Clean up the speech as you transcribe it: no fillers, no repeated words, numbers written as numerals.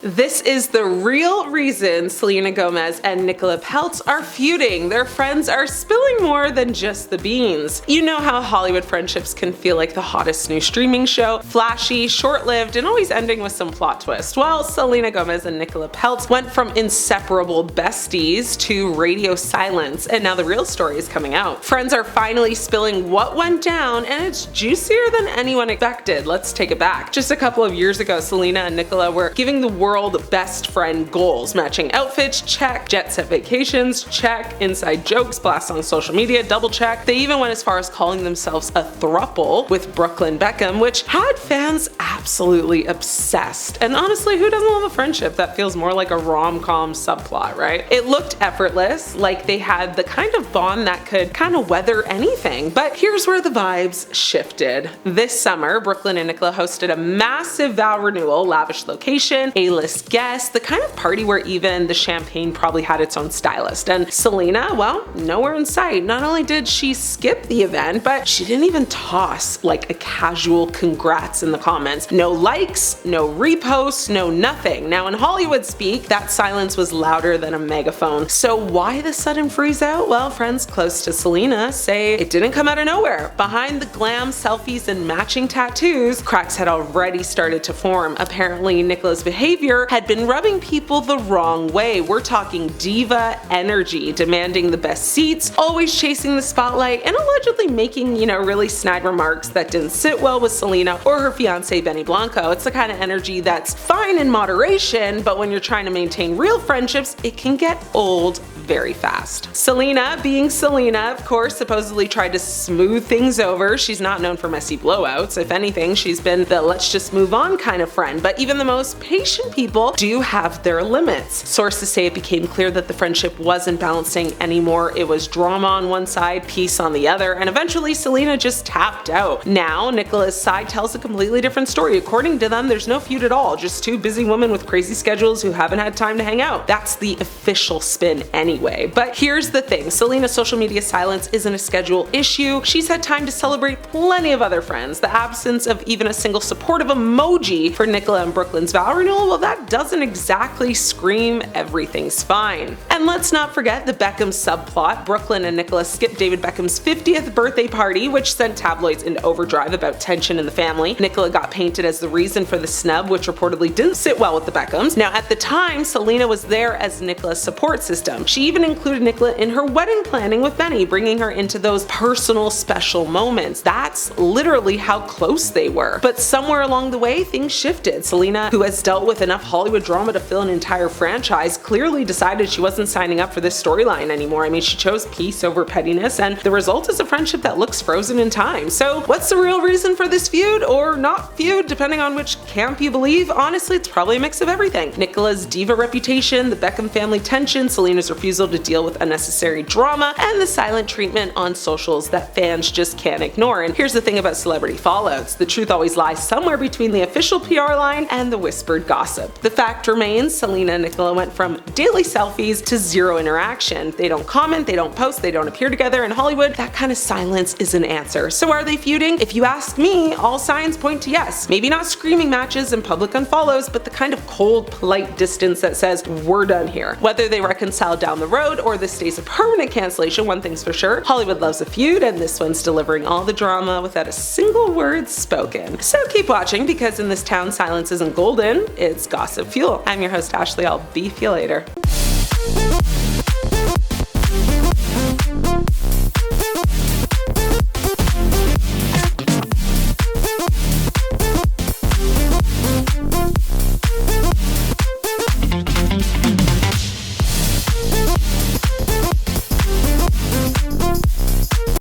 This is the real reason Selena Gomez and Nicola Peltz are feuding. Their friends are spilling more than just the beans. You know how Hollywood friendships can feel like the hottest new streaming show, flashy, short-lived, and always ending with some plot twist. Well, Selena Gomez and Nicola Peltz went from inseparable besties to radio silence, and now the real story is coming out. Friends are finally spilling what went down, and it's juicier than anyone expected. Let's take it back. Just a couple of years ago, Selena and Nicola were giving the world best friend goals. Matching outfits, check. Jet set vacations, check. Inside jokes, blast on social media, double check. They even went as far as calling themselves a throuple with Beckham, which had fans absolutely obsessed. And honestly, who doesn't love a friendship that feels more like a rom-com subplot, right? It looked effortless, like they had the kind of bond that could kind of weather anything. But here's where the vibes shifted. This summer, Brooklyn and Nicola hosted a massive vow renewal, lavish location, A-list guests, the kind of party where even the champagne probably had its own stylist. And Selena, well, nowhere in sight. Not only did she skip the event, but she didn't even toss like a casual congrats in the comments. No likes, no reposts, no nothing. Now in Hollywood speak, that silence was louder than a megaphone. So why the sudden freeze out? Well, friends close to Selena say it didn't come out of nowhere. Behind the glam, selfies, and matching tattoos, cracks had already started to form. Apparently, Nicola's behavior had been rubbing people the wrong way. We're talking diva energy, demanding the best seats, always chasing the spotlight, and allegedly making, really snide remarks that didn't sit well with Selena or her fiance Benny Blanco. It's the kind of energy that's fine in moderation, but when you're trying to maintain real friendships, it can get old very fast. Selena, being Selena, of course, supposedly tried to smooth things over. She's not known for messy blowouts. If anything, she's been the let's just move on kind of friend. But even the most patient people do have their limits. Sources say it became clear that the friendship wasn't balancing anymore. It was drama on one side, peace on the other, and eventually Selena just tapped out. Now, Nicola's side tells a completely different story. According to them, there's no feud at all, just two busy women with crazy schedules who haven't had time to hang out. That's the official spin anyway. But here's the thing, Selena's social media silence isn't a schedule issue. She's had time to celebrate plenty of other friends. The absence of even a single supportive emoji for Nicola and Brooklyn's vow renewal, well, that doesn't exactly scream everything's fine. And let's not forget the Beckham subplot. Brooklyn and Nicola skipped David Beckham's 50th birthday party, which sent tabloids into overdrive about tension in the family. Nicola got painted as the reason for the snub, which reportedly didn't sit well with the Beckhams. Now, at the time, Selena was there as Nicola's support system. She even included Nicola in her wedding planning with Benny, bringing her into those personal special moments. That's literally how close they were. But somewhere along the way, things shifted. Selena, who has dealt with enough Hollywood drama to fill an entire franchise, clearly decided she wasn't signing up for this storyline anymore. I mean, she chose peace over pettiness, and the result is a friendship that looks frozen in time. So what's the real reason for this feud, or not feud, depending on which camp you believe? Honestly, it's probably a mix of everything. Nicola's diva reputation, the Beckham family tension, Selena's refusal to deal with unnecessary drama, and the silent treatment on socials that fans just can't ignore. And here's the thing about celebrity fallouts, the truth always lies somewhere between the official PR line and the whispered gossip. The fact remains, Selena and Nicola went from daily selfies to zero interaction. They don't comment, they don't post, they don't appear together. In Hollywood, that kind of silence is an answer. So are they feuding? If you ask me, all signs point to yes. Maybe not screaming matches and public unfollows, but the kind of cold, polite distance that says, we're done here. Whether they reconcile down the road or this stays a permanent cancellation, one thing's for sure, Hollywood loves a feud, and this one's delivering all the drama without a single word spoken. So keep watching, because in this town, silence isn't golden, it's gossip fuel. I'm your host, Ashley. I'll beef you later.